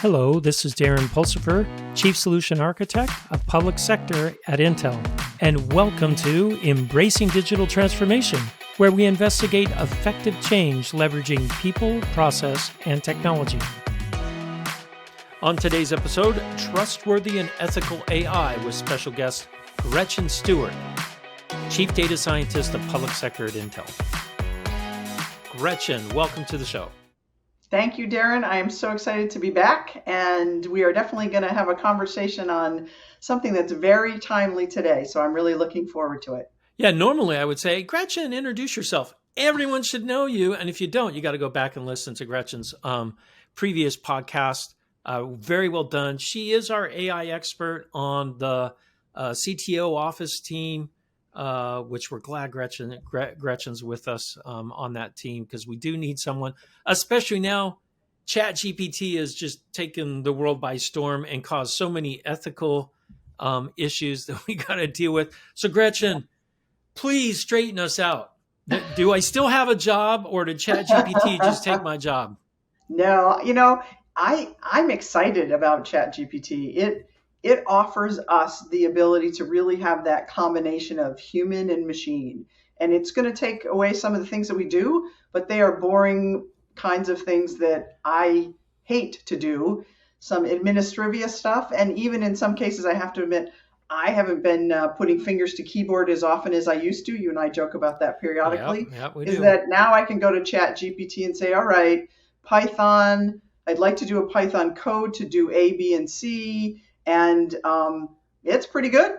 Hello, this is Darren Pulsifer, Chief Solution Architect of Public Sector at Intel, and welcome to Embracing Digital Transformation, where we investigate effective change leveraging people, process, and technology. On today's episode, Trustworthy and Ethical AI with special guest Gretchen Stewart, Chief Data Scientist of Public Sector at Intel. Gretchen, welcome to the show. Thank you, Darren. I am so excited to be back, and we are definitely going to have a conversation on something that's very timely today, so I'm really looking forward to it. Yeah, normally I would say, Gretchen, introduce yourself. Everyone should know you, and if you don't, you got to go back and listen to Gretchen's previous podcast. Very well done. She is our AI expert on the CTO office team, which we're glad Gretchen's with us on that team, because we do need someone, especially now. ChatGPT has just taken the world by storm and caused so many ethical issues that we got to deal with. So Gretchen, please straighten us out. Do I still have a job, or did ChatGPT just take my job? No, I'm excited about ChatGPT. It offers us the ability to really have that combination of human and machine. And it's going to take away some of the things that we do, but they are boring kinds of things that I hate to do, some administrivia stuff. And even in some cases, I have to admit, I haven't been putting fingers to keyboard as often as I used to. You and I joke about that periodically. Yep, we do. Is that now I can go to ChatGPT and say, all right, Python, I'd like to do a Python code to do A, B, and C. And it's pretty good.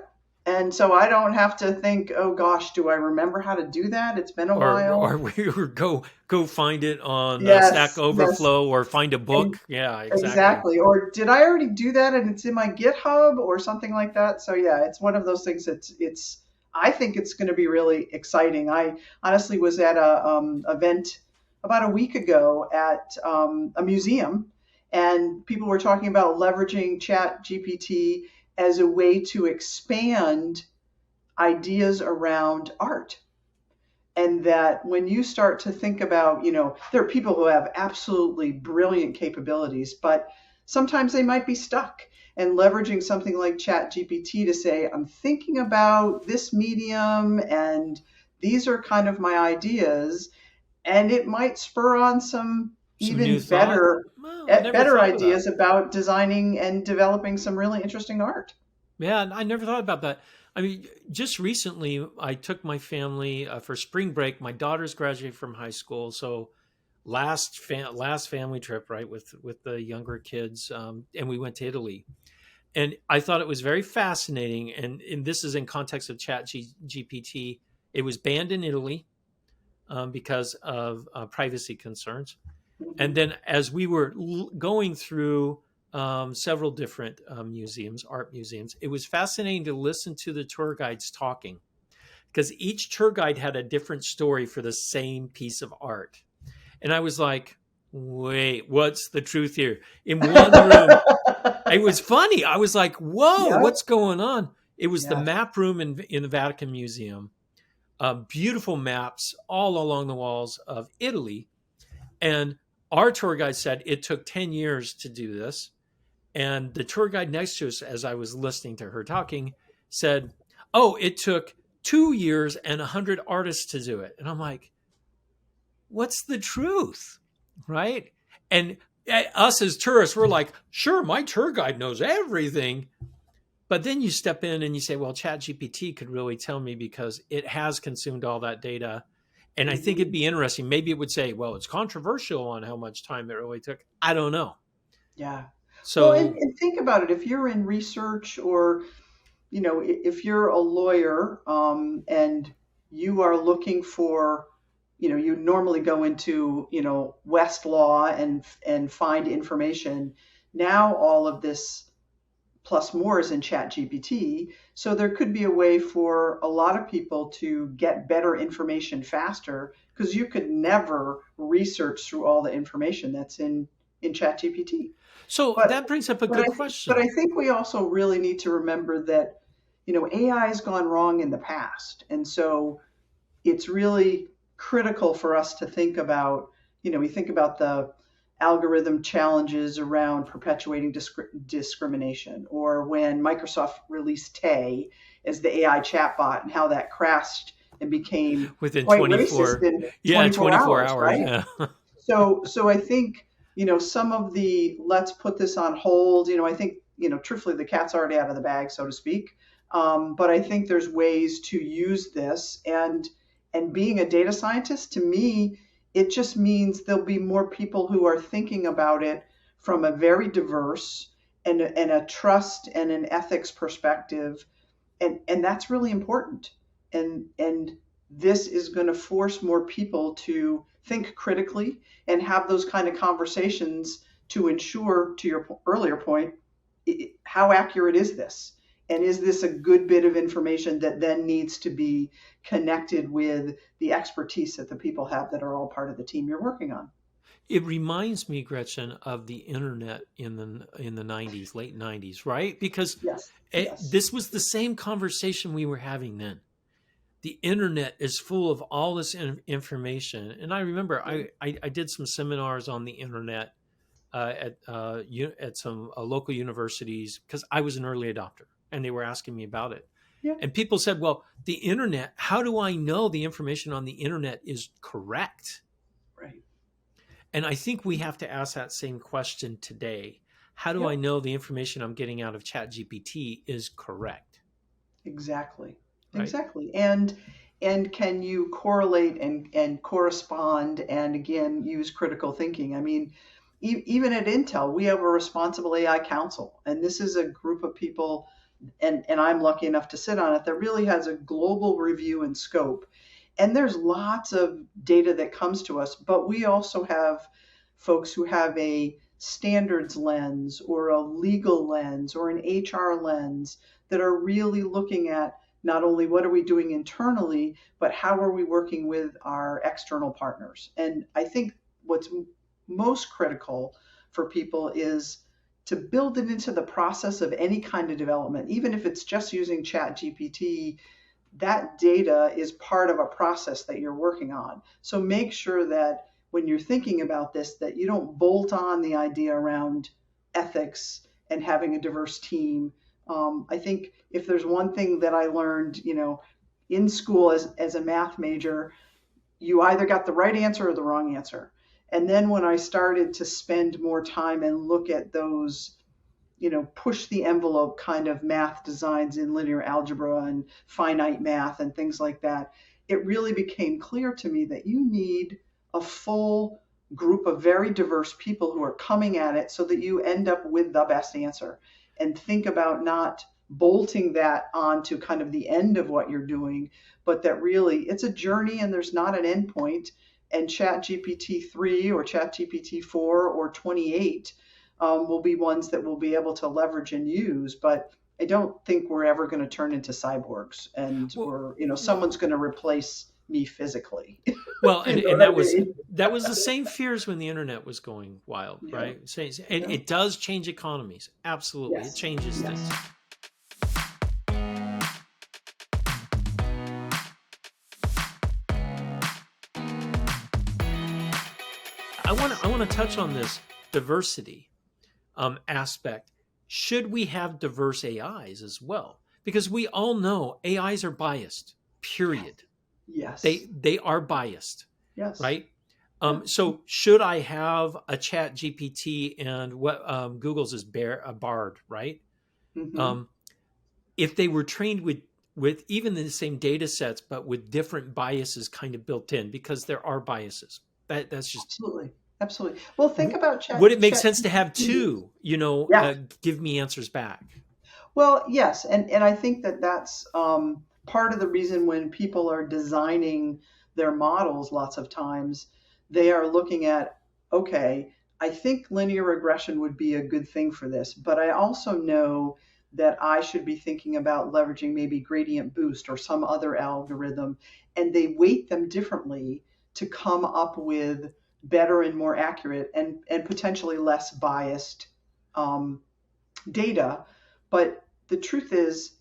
And so I don't have to think, oh gosh, do I remember how to do that? It's been a while. Or we go find it on Stack Overflow, or find a book. Yeah, exactly. Or did I already do that and it's in my GitHub or something like that? So yeah, it's one of those things that's I think it's going to be really exciting. I honestly was at a event about a week ago at a museum, and people were talking about leveraging ChatGPT as a way to expand ideas around art. And that when you start to think about, there are people who have absolutely brilliant capabilities, but sometimes they might be stuck. And leveraging something like ChatGPT to say, I'm thinking about this medium, and these are kind of my ideas, and it might spur on some even better ideas about designing and developing some really interesting art. Yeah, I never thought about that. I mean, just recently, I took my family for spring break. My daughter's graduating from high school, so last family trip, right, with the younger kids, and we went to Italy. And I thought it was very fascinating, and this is in context of ChatGPT. It was banned in Italy because of privacy concerns. And then as we were going through several different art museums, it was fascinating to listen to the tour guides talking, because each tour guide had a different story for the same piece of art. And I was like, wait, what's the truth here? In one room, it was funny. I was like, whoa, what's going on? It was the map room in the Vatican Museum. Beautiful maps all along the walls of Italy. And our tour guide said it took 10 years to do this. And the tour guide next to us, as I was listening to her talking, said, oh, it took 2 years and 100 artists to do it. And I'm like, what's the truth? Right? And us as tourists, we're like, sure, my tour guide knows everything. But then you step in and you say, well, ChatGPT could really tell me, because it has consumed all that data. And I think it'd be interesting. Maybe it would say, well, it's controversial on how much time it really took. I don't know. Yeah. So, and think about it. If you're in research, or, if you're a lawyer and you are looking for, you normally go into, Westlaw and find information. Now all of this plus more is in ChatGPT. So there could be a way for a lot of people to get better information faster, because you could never research through all the information that's in ChatGPT. So that brings up a good question. But I think we also really need to remember that, AI has gone wrong in the past. And so it's really critical for us to think about, we think about the algorithm challenges around perpetuating discrimination, or when Microsoft released Tay as the AI chatbot and how that crashed and became Within quite racist 24, in yeah, 24 24 hours, hours. right? Yeah. So I think, some of the let's put this on hold, I think, truthfully, the cat's already out of the bag, so to speak. But I think there's ways to use this, and being a data scientist, to me, it just means there'll be more people who are thinking about it from a very diverse and a trust and an ethics perspective, and that's really important. And this is going to force more people to think critically and have those kind of conversations to ensure, to your earlier point, how accurate is this, and is this a good bit of information that then needs to be connected with the expertise that the people have that are all part of the team you're working on. It reminds me, Gretchen, of the internet in the 90s, late 90s, right? Because Yes, yes. this was the same conversation we were having then. The internet is full of all this information, and I remember I did some seminars on the internet at some local universities because I was an early adopter, and they were asking me about it. Yeah, And people said, "Well, the internet. How do I know the information on the internet is correct?" right. And I think we have to ask that same question today. How do I Yep. know the information I'm getting out of ChatGPT is correct? Exactly. Right? Exactly. And can you correlate and correspond and again use critical thinking? I mean, even at Intel, we have a responsible AI council, and this is a group of people, and I'm lucky enough to sit on it, that really has a global review and scope. And there's lots of data that comes to us, but we also have folks who have a standards lens or a legal lens or an HR lens that are really looking at not only what are we doing internally, but how are we working with our external partners. And I think what's most critical for people is to build it into the process of any kind of development, even if it's just using Chat GPT. That data is part of a process that you're working on. So make sure that when you're thinking about this, that you don't bolt on the idea around ethics and having a diverse team. I think if there's one thing that I learned, in school as a math major, you either got the right answer or the wrong answer. And then when I started to spend more time and look at those, push the envelope kind of math designs in linear algebra and finite math and things like that, it really became clear to me that you need a full group of very diverse people who are coming at it so that you end up with the best answer. And think about not bolting that onto kind of the end of what you're doing, but that really it's a journey and there's not an end point. And Chat GPT 3 or Chat GPT 4 or 28 will be ones that we'll be able to leverage and use. But I don't think we're ever going to turn into cyborgs, and Well, someone's going to replace me physically. well, You and, know and what I that was mean? the same fears when the internet was going wild, Yeah. right? And Yeah. it does change economies. Absolutely, it Yes. changes things. Yes. I want to touch on this diversity aspect. Should we have diverse AIs as well? Because we all know AIs are biased. Period. Yes. They are biased, Yes. right? Yeah. So should I have a Chat GPT and what Google's is Bard, right? Hmm. Um, if they were trained with even the same data sets, but with different biases kind of built in, because there are biases. That's just. Absolutely. Absolutely. Well, think about Would it make Chat sense to have GPT. two? Yeah. Give me answers back. Well, yes, and I think that that's part of the reason when people are designing their models, lots of times they are looking at, okay, I think linear regression would be a good thing for this, but I also know that I should be thinking about leveraging maybe gradient boost or some other algorithm, and they weight them differently to come up with better and more accurate and potentially less biased um, data. But the truth is,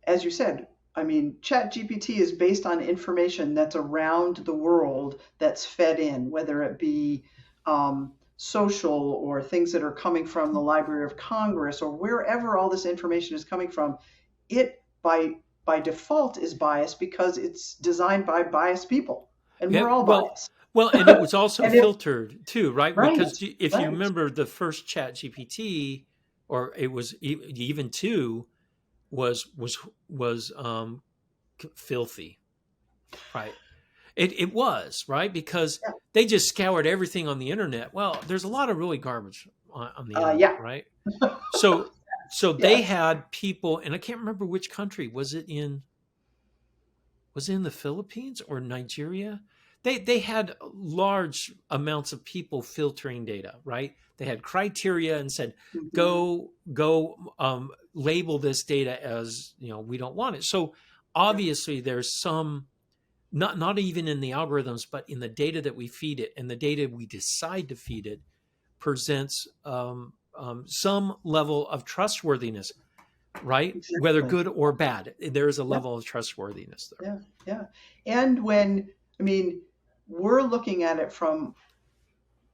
as you said, I mean, Chat GPT is based on information that's around the world that's fed in, whether it be social or things that are coming from the Library of Congress or wherever all this information is coming from, it by default is biased because it's designed by biased people, and Yeah, we're all well, biased. and it was also And if filtered too, right? right, Because if you right, remember the first Chat GPT, or it was even two, was filthy, right? It was right because yeah, they just scoured everything on the internet. Well, there's a lot of really garbage on the internet, yeah, right? So they yes. had people, and I can't remember which country was it in the Philippines or Nigeria? They had large amounts of people filtering data, right? They had criteria and said, Hmm. go label this data as we don't want it. So Yeah, obviously there's some not even in the algorithms, but in the data that we feed it and the data we decide to feed it presents some level of trustworthiness, right? Whether exactly. good or bad, there is a Yeah, level of trustworthiness there. yeah, yeah. And when, I mean, we're looking at it from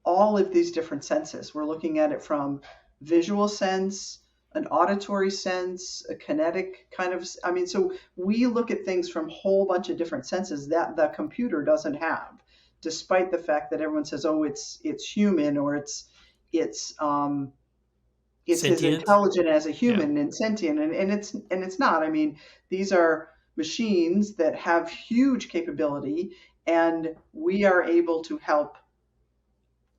all of these different senses. We're looking at it from visual sense, an auditory sense, a kinetic kind of, I mean, so we look at things from a whole bunch of different senses that the computer doesn't have, despite the fact that everyone says, oh, it's human, or it's it's as Sentient, intelligent as a yeah, human and sentient, and it's not. I mean, these are machines that have huge capability, and we are able to help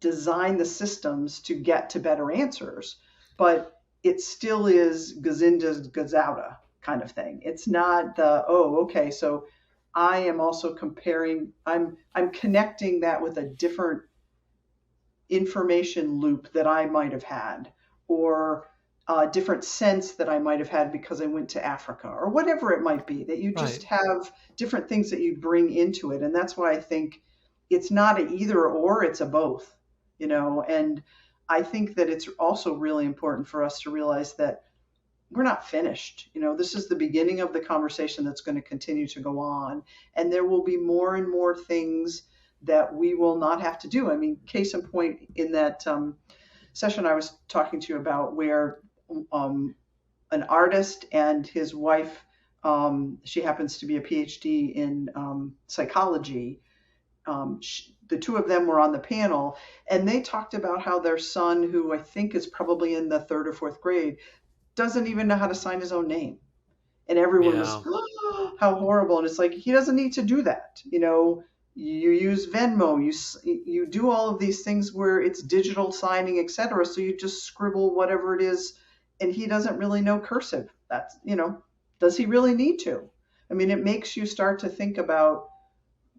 design the systems to get to better answers, but it still is Gazinda's Gazauda kind of thing. It's not the, oh, okay, so I am also comparing, I'm connecting that with a different information loop that I might have had, or a different sense that I might have had because I went to Africa, or whatever it might be, that you just right. have different things that you bring into it. And that's why I think it's not a either or, it's a both, and I think that it's also really important for us to realize that we're not finished. This is the beginning of the conversation that's going to continue to go on. And there will be more and more things that we will not have to do. I mean, case in point, in that session I was talking to you about, where um, an artist and his wife, she happens to be a PhD in psychology. The two of them were on the panel, and they talked about how their son, who I think is probably in the third or fourth grade, doesn't even know how to sign his own name. And everyone was, Yeah, oh, how horrible. And it's like, he doesn't need to do that. You use Venmo, you do all of these things where it's digital signing, etc. So you just scribble whatever it is, and he doesn't really know cursive. Does he really need to? I mean, it makes you start to think about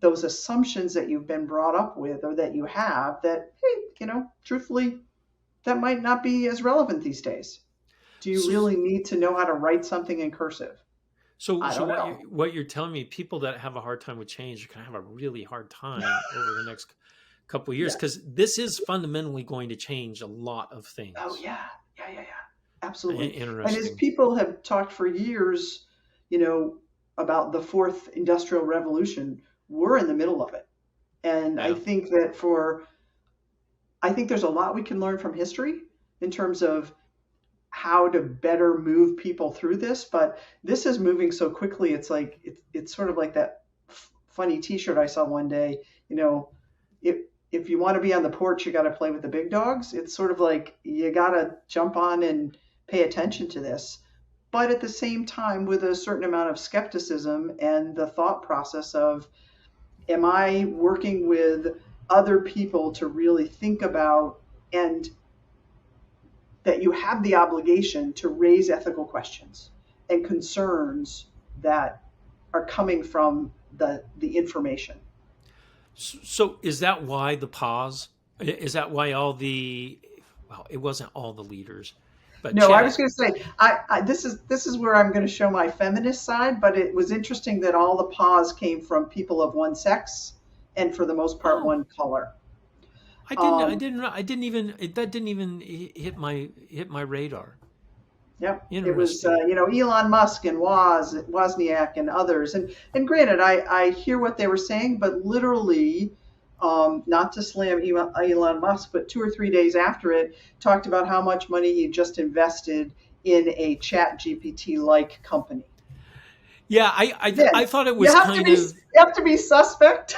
those assumptions that you've been brought up with, or that you have, that, hey, truthfully, that might not be as relevant these days. Do you so, really need to know how to write something in cursive? I so don't know. what you're telling me, people that have a hard time with change are going to have a really hard time over the next couple of years, Yeah. because this is fundamentally going to change a lot of Oh, things. yeah. Yeah, yeah, yeah. Absolutely. And as Interesting. people have talked for years, you know, about the fourth industrial revolution, we're in the middle of it. And Yeah. I think there's a lot we can learn from history in terms of how to better move people through this, but this is moving so quickly. It's like it's sort of like that funny T-shirt I saw one day. You know, if if you want to be on the porch, you got to play with the big dogs. It's sort of like you got to jump on and pay attention to this, but at the same time with a certain amount of skepticism and the thought process of, am I working with other people to really think about, and that you have the obligation to raise ethical questions and concerns that are coming from the information. So is that why the pause? Is that why well, it wasn't all the leaders, but No, I was chat. going to say, this is where I'm going to show my feminist side, but it was interesting that all the pause came from people of one sex, and for the most part Oh, one color. I Um, didn't, that didn't even hit my radar. Yep, it was Interesting. Elon Musk and Wozniak and others. And granted, I hear what they were saying, but literally, not to slam Elon Musk, but 2 or 3 days after it, talked about how much money he just invested in a Chat GPT like company. Yeah, I Then thought it you was have to kind be of. you have to be suspect.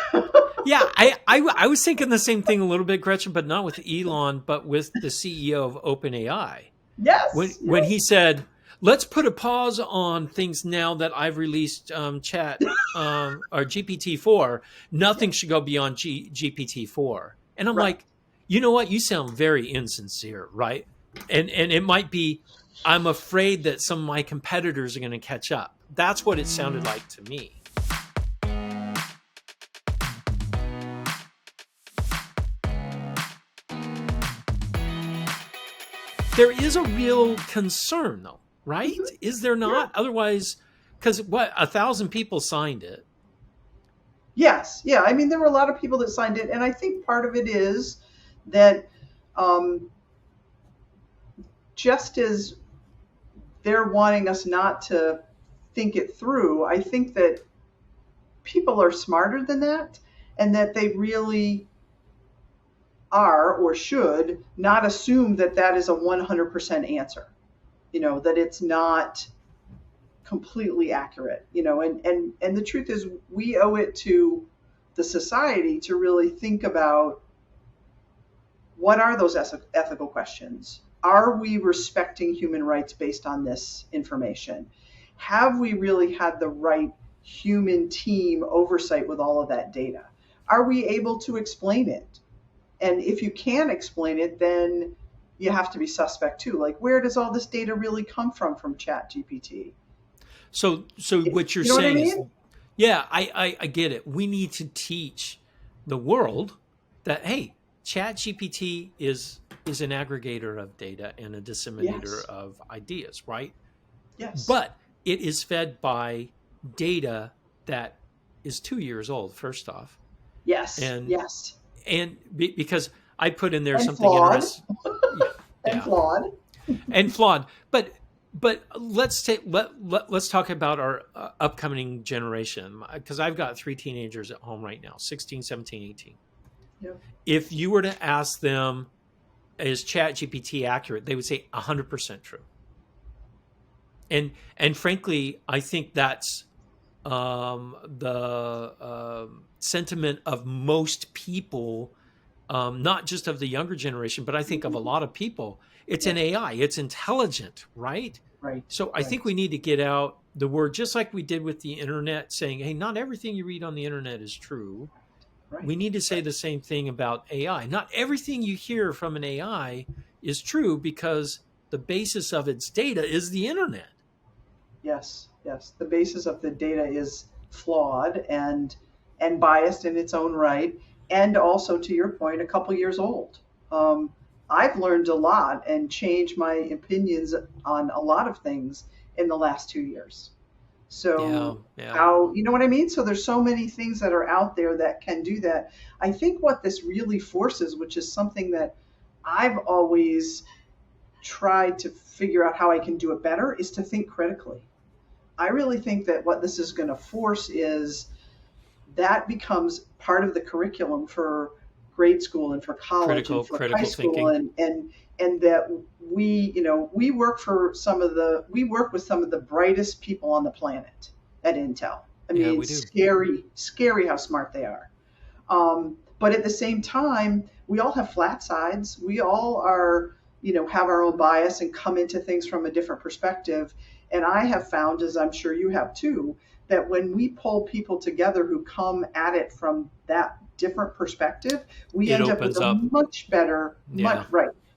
Yeah, I was thinking the same thing a little bit, Gretchen, but not with Elon, but with the CEO of OpenAI. When Yes, when he yes, said, "Let's put a pause on things now that I've released Chat or GPT-4. Nothing yes, should go beyond GPT-4." And I'm right. like, you know what? You sound very insincere, right? And it might be, I'm afraid that some of my competitors are going to catch up. That's what it sounded like to me. There is a real concern, though, right? Hmm. Is there Yeah. not? Otherwise, because what, 1,000 people signed it. Yes, yeah. I mean, there were a lot of people that signed it, and I think part of it is that um, just as they're wanting us not to think it through, I think that people are smarter than that, and that they really are or should not assume that that is a 100% answer. That it's not completely accurate. And the truth is, we owe it to the society to really think about what are those ethical questions. Are we respecting human rights based on this information? Have we really had the right human team oversight with all of that data? Are we able to explain it? And if you can explain it, then you have to be suspect too. Like, where does all this data really come from Chat GPT? So what you're You know what I saying is, mean? yeah, I get it. We need to teach the world that, hey, Chat GPT is an aggregator of data and a disseminator Yes. of ideas, right? Yes. But it is fed by data that is 2 years old, first off, Yes. and Yes. because I put in there And something flawed. interesting. Yeah, And yeah, flawed. and flawed. But let's talk about our upcoming generation, because I've got 3 teenagers at home right now, 16, 17, 18. Yep. If you were to ask them, is Chat GPT accurate, they would say 100% true. And frankly, I think that's the sentiment of most people, not just of the younger generation, but I think of a lot of people. It's Yeah. an AI, it's intelligent, right? Right. So I think Right. we need to get out the word, just like we did with the internet, saying, hey, not everything you read on the internet is true. Right. We need to say Right. the same thing about AI. Not everything you hear from an AI is true, because the basis of its data is the internet. Yes. Yes. The basis of the data is flawed and biased in its own right, and also, to your point, a couple years old. Um, I've learned a lot and changed my opinions on a lot of things in the last 2 years. Yeah, So yeah. how, you know what I mean? So there's so many things that are out there that can do that. I think what this really forces, which is something that I've always tried to figure out how I can do it better, is to think critically. I really think that what this is going to force is that becomes part of the curriculum for grade school and for college and for high Critical school, thinking. and that we work with some of the brightest people on the planet at Intel. I Yeah, mean, we do. scary how smart they are. But at the same time, we all have flat sides. We all are, have our own bias and come into things from a different perspective. And I have found, as I'm sure you have too, that when we pull people together who come at it from that different perspective, we It end up with opens a up. much better, Yeah.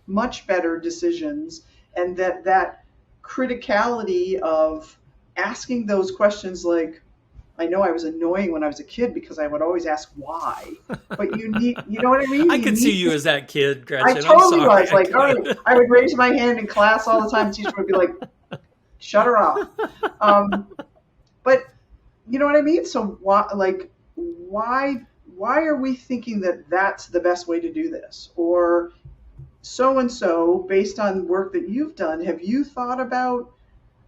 much better decisions. And that criticality of asking those questions, like, I know I was annoying when I was a kid because I would always ask why, but you know what I mean? I You could see need you to, as that kid, I Gretchen. I'm totally sorry. was I like, all right, could. I would raise my hand in class all the time. The teacher would be like, shut her off. Um, but you know what I mean? So why are we thinking that that's the best way to do this? Or so and so, based on work that you've done, have you thought about,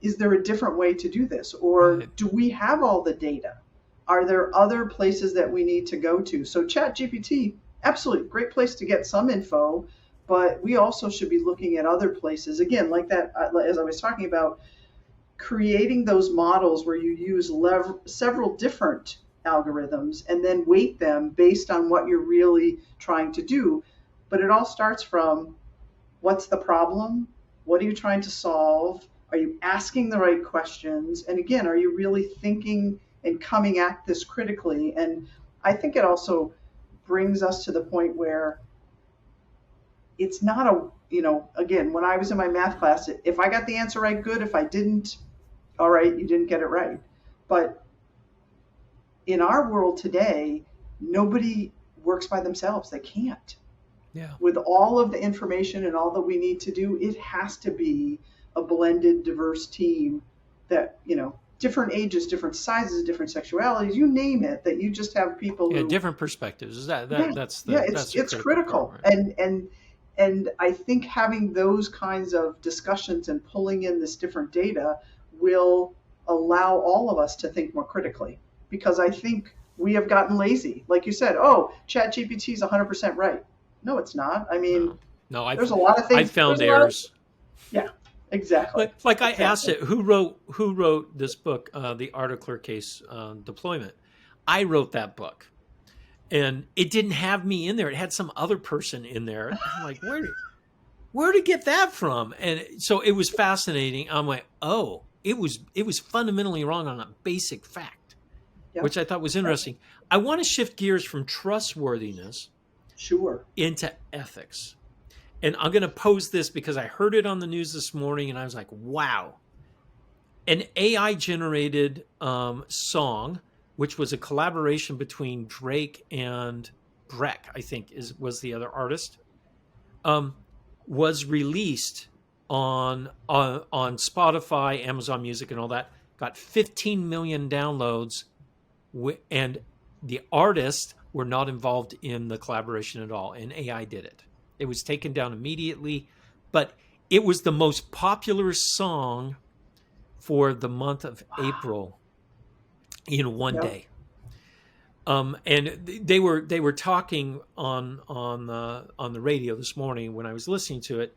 is there a different way to do this? Or Right. do we have all the data? Are there other places that we need to go to? So ChatGPT, absolutely great place to get some info, but we also should be looking at other places. Again, like that, as I was talking about, creating those models where you use several different algorithms and then weight them based on what you're really trying to do. But it all starts from, what's the problem? What are you trying to solve? Are you asking the right questions? And again, are you really thinking and coming at this critically? And I think it also brings us to the point where it's not again, when I was in my math class, if I got the answer right, good. If I didn't, all right, you didn't get it right. But in our world today, nobody works by themselves. They can't. Yeah. With all of the information and all that we need to do, it has to be a blended, diverse team that, different ages, different sizes, different sexualities, you name it, that you just have people who, different perspectives. That's it's critical. Part, right? And I think having those kinds of discussions and pulling in this different data will allow all of us to think more critically, because I think we have gotten lazy. Like you said, ChatGPT is 100% right. No, it's not. I mean, no, there's a lot of things. I found errors. Yeah, exactly. Like I asked it, who wrote this book, The Article Case Deployment? I wrote that book, and it didn't have me in there. It had some other person in there. I'm like, where to get that from? And so it was fascinating. I'm like, oh, it was fundamentally wrong on a basic fact, which I thought was interesting. I want to shift gears from trustworthiness into ethics. And I'm going to pose this because I heard it on the news this morning and I was like, wow. An AI generated song, which was a collaboration between Drake and Breck, I think was the other artist, was released on Spotify, Amazon Music, and all that. Got 15 million downloads, and the artists were not involved in the collaboration at all, and AI did it. It was taken down immediately, but it was the most popular song for the month of April in one day. And they were talking on the radio this morning when I was listening to it.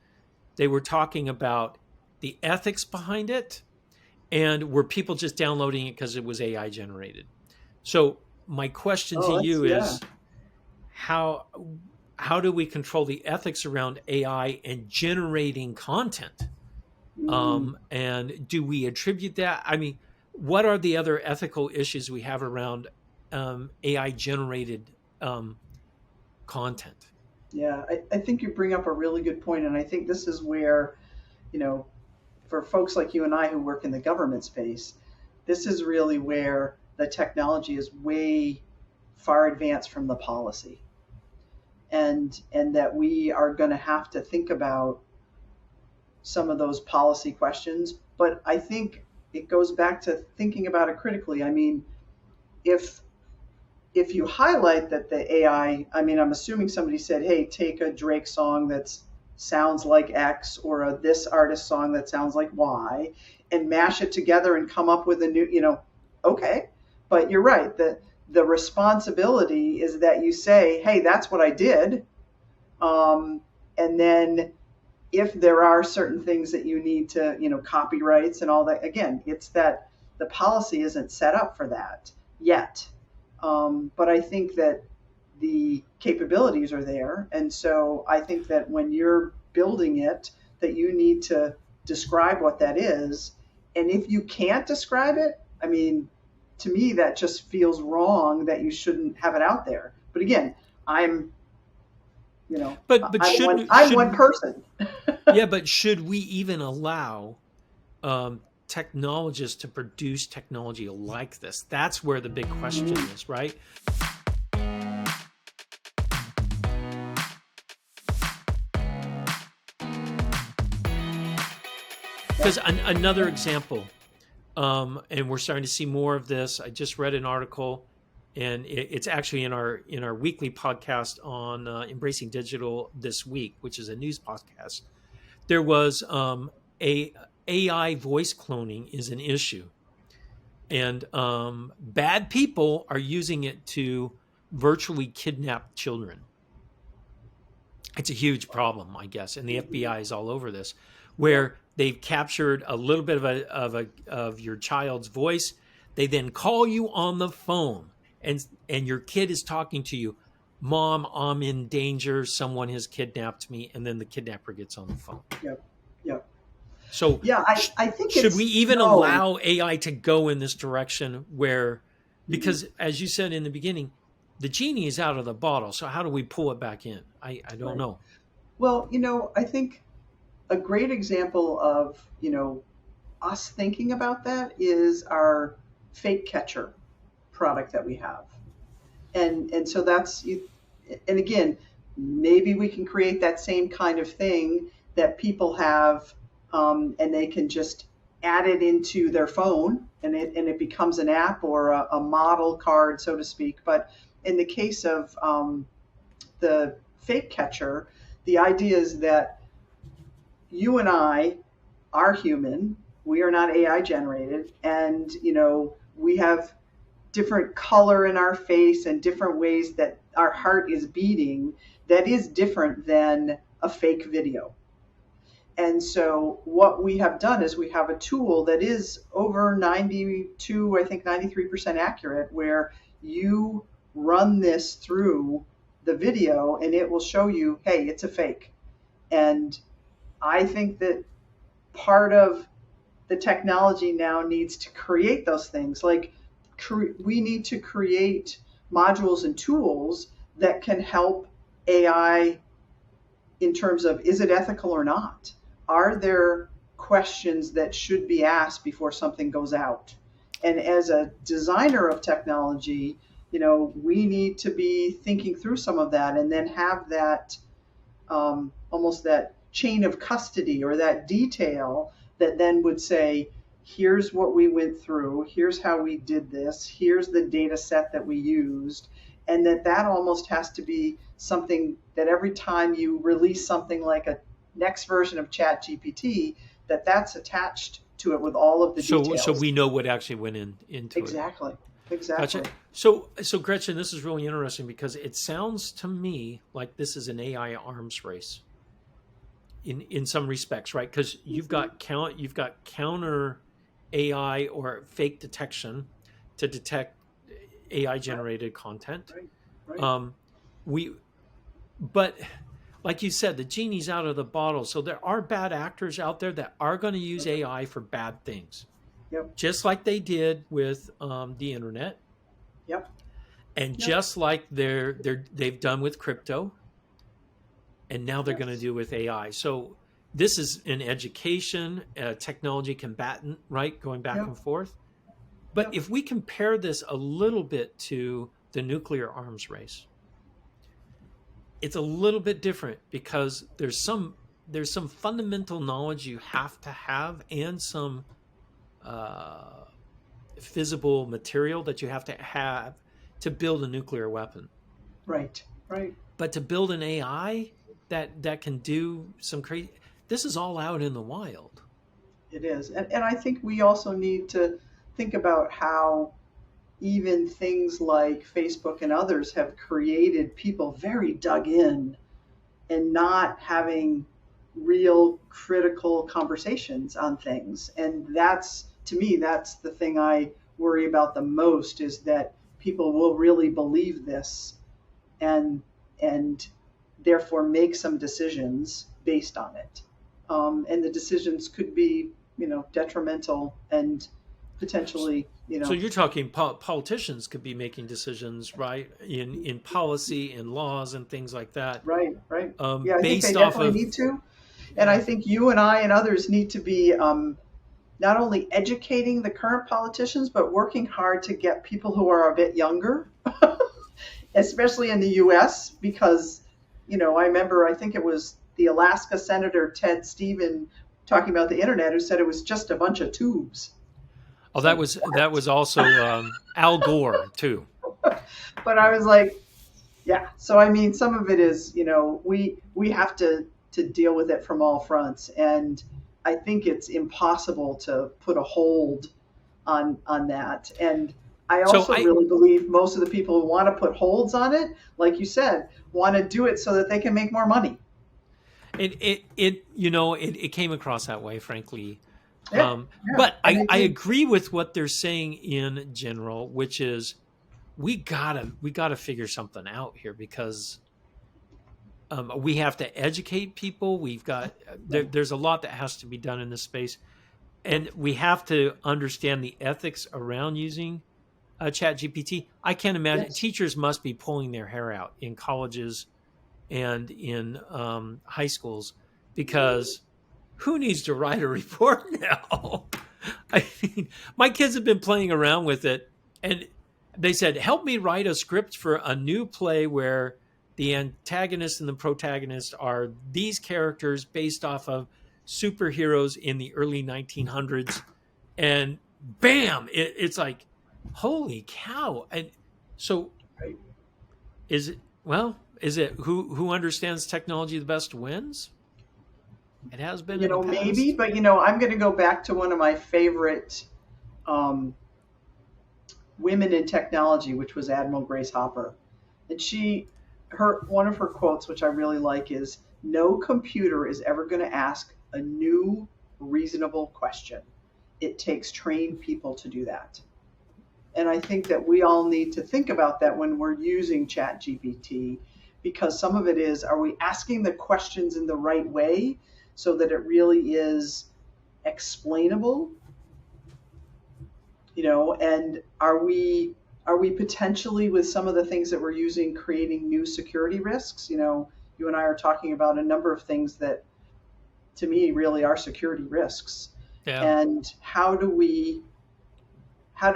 They were talking about the ethics behind it, and were people just downloading it because it was AI generated. So my question to you is, how do we control the ethics around AI and generating content? And do we attribute that? I mean, what are the other ethical issues we have around AI generated content? Yeah, I think you bring up a really good point, and I think this is where, for folks like you and I who work in the government space, this is really where the technology is way far advanced from the policy, and that we are going to have to think about some of those policy questions. But I think it goes back to thinking about it critically. I mean, if you highlight that the AI, I'm assuming somebody said, hey, take a Drake song that sounds like X, or this artist song that sounds like Y, and mash it together and come up with a new, okay. But you're right, the responsibility is that you say, hey, that's what I did. And then if there are certain things that you need to, copyrights and all that, again, it's that the policy isn't set up for that yet. But I think that the capabilities are there. And so I think that when you're building it, that you need to describe what that is. And if you can't describe it, to me, that just feels wrong, that you shouldn't have it out there. But again, I'm one person. Yeah, but should we even allow technologists to produce technology like this? That's where the big question is, right? Because another example, and we're starting to see more of this. I just read an article, and it's actually in our weekly podcast on Embracing Digital this week, which is a news podcast. There was a AI voice cloning is an issue, And bad people are using it to virtually kidnap children. It's a huge problem, I guess, and the FBI is all over this, Yeah. where they've captured a little bit of your child's voice. They then call you on the phone, and your kid is talking to you, "Mom, I'm in danger. Someone has kidnapped me," and then the kidnapper gets on the phone. Yep. Yep. So, Yeah. I think should we it's even no. allow AI to go in this direction where, Mhm. because as you said in the beginning, the genie is out of the bottle. So how do we pull it back in? I don't Right. know. Well, I think a great example of, us thinking about that is our fake catcher product that we have. And so and again, maybe we can create that same kind of thing that people have, and they can just add it into their phone, and it becomes an app or a model card, so to speak. But in the case of the fake catcher, the idea is that you and I are human. We are not AI generated, and we have different color in our face and different ways that our heart is beating that is different than a fake video. And so what we have done is we have a tool that is over 92, I think 93% accurate, where you run this through the video and it will show you, hey, it's a fake. And I think that part of the technology now needs to create those things. Like we need to create modules and tools that can help AI in terms of, is it ethical or not? Are there questions that should be asked before something goes out? And as a designer of technology, we need to be thinking through some of that and then have that, almost that chain of custody or that detail that then would say, here's what we went through, here's how we did this, here's the data set that we used, and that almost has to be something that every time you release something like a next version of Chat GPT, that's attached to it with all of the So details. we know what actually went into it. Exactly. Gotcha. Exactly. So Gretchen, this is really interesting because it sounds to me like this is an AI arms race in some respects, right? Because Hmm. you've got counter AI or fake detection to detect AI Right. generated content. Right. Right. Um, we but like you said, the genie's out of the bottle. So there are bad actors out there that are going to use AI for bad things, Yep. just like they did with the internet, Yep. and Yep. just like they've done with crypto, and now they're going to Yes. do with AI. So this is an education, technology combatant, right? Going back Yep. and forth. But Yep. if we compare this a little bit to the nuclear arms race, it's a little bit different because there's some fundamental knowledge you have to have and some uh, visible material that you have to build a nuclear weapon. Right. Right. But to build an AI that can do some crazy, this is all out in the wild. It is. And I think we also need to think about how even things like Facebook and others have created people very dug in and not having real critical conversations on things. And that's, to me, that's the thing I worry about the most, is that people will really believe this and and therefore make some decisions based on it. And the decisions could be, detrimental and potentially, So you're talking politicians could be making decisions, right, in policy and laws and things like that, right, right. Yeah, I think they based off definitely of need to. And I yeah. think you and I and others need to be, not only educating the current politicians, but working hard to get people who are a bit younger, especially in the US, because, I remember, I think it was the Alaska Senator Ted Stephen talking about the internet, who said it was just a bunch of tubes. Oh, It's like, that was also Al Gore too. but I was like, yeah. So I mean, some of it is, we have to deal with it from all fronts, and I think it's impossible to put a hold on that. And I So also really believe most of the people who want to put holds on it, like you said, want to do it so that they can make more money. it came across that way, frankly. Yeah, yeah, But and I I do. agree with what they're saying in general, which is we gotta figure something out here because we have to educate people. There's a lot that has to be done in this space, and we have to understand the ethics around using Chat GPT. I can't imagine Yes, teachers must be pulling their hair out in colleges and in high schools because who needs to write a report now? I mean, my kids have been playing around with it, and they said, "Help me write a script for a new play where the antagonist and the protagonist are these characters based off of superheroes in the early 1900s." And bam, it's like, holy cow! And so, right. is it? Well, is it who understands technology the best wins? It has been in the Maybe, past. but I'm going to go back to one of my favorite um, women in technology, which was Admiral Grace Hopper. And one of her quotes, which I really like, is no computer is ever going to ask a new, reasonable question. It takes trained people to do that. And I think that we all need to think about that when we're using ChatGPT, because some of it is, are we asking the questions in the right way so that it really is explainable? And are we potentially, with some of the things that we're using, creating new security risks? You and I are talking about a number of things that to me really are security risks. Yeah. And how do we I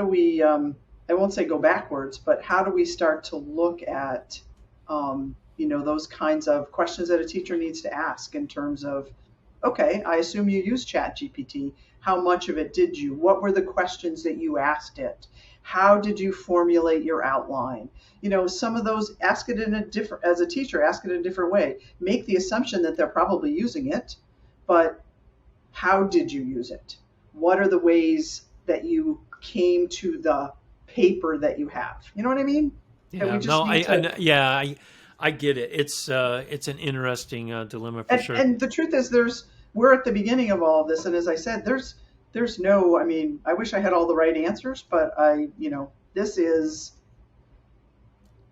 won't say go backwards, but how do we start to look at those kinds of questions that a teacher needs to ask in terms of, okay, I assume you use Chat GPT. How much of it did you? What were the questions that you asked it? How did you formulate your outline? Some of those, ask it in a different, as a teacher, ask it in a different way. Make the assumption that they're probably using it, but how did you use it? What are the ways that you came to the paper that you have? You know what I mean? That we Yeah, just no, need to. I get it. It's an interesting dilemma for And, sure. and the truth is, we're at the beginning of all of this, and as I said, there's no. I mean, I wish I had all the right answers, but this is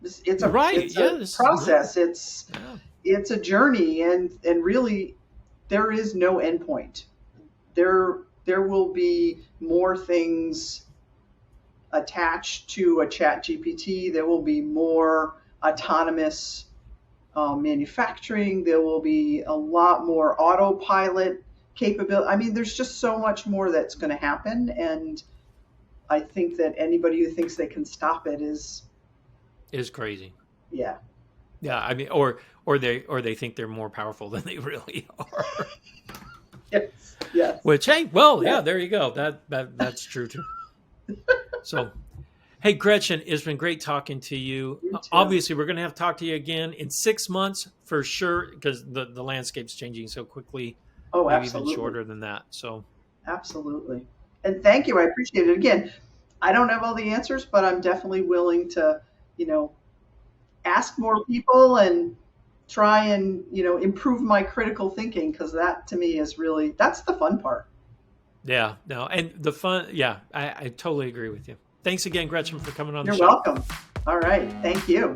it's You're a right. it's a Yes. process. It's Yeah. it's a journey, and really, there is no endpoint. There will be more things attached to a Chat GPT. There will be more autonomous manufacturing. There will be a lot more autopilot capability. I mean, there's just so much more that's going to happen, and I think that anybody who thinks they can stop it is, Is crazy. yeah, Yeah, I mean, or they think they're more powerful than they really are. yes, yes, Which, hey, well, yeah. yeah, there you go. That's true too. So, hey, Gretchen, it's been great talking to you. You too. Obviously, we're going to have to talk to you again in 6 months for sure because the landscape's changing so quickly. Oh, Maybe even absolutely, shorter than that. So, absolutely. And thank you. I appreciate it. Again, I don't have all the answers, but I'm definitely willing to, you know, ask more people and try and improve my critical thinking, because that to me is really, that's the fun part. yeah, no, and the fun, yeah, I totally agree with you. Thanks again, Gretchen, for coming on the You're show. welcome. All right, thank you.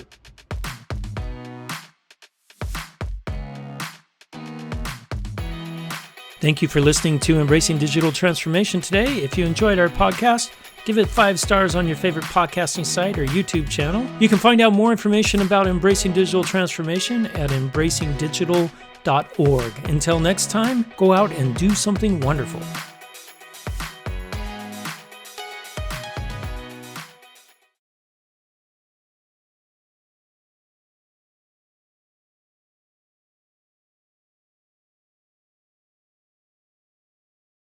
Thank you for listening to Embracing Digital Transformation today. If you enjoyed our podcast, give it 5 stars on your favorite podcasting site or YouTube channel. You can find out more information about Embracing Digital Transformation at embracingdigital.org. Until next time, go out and do something wonderful.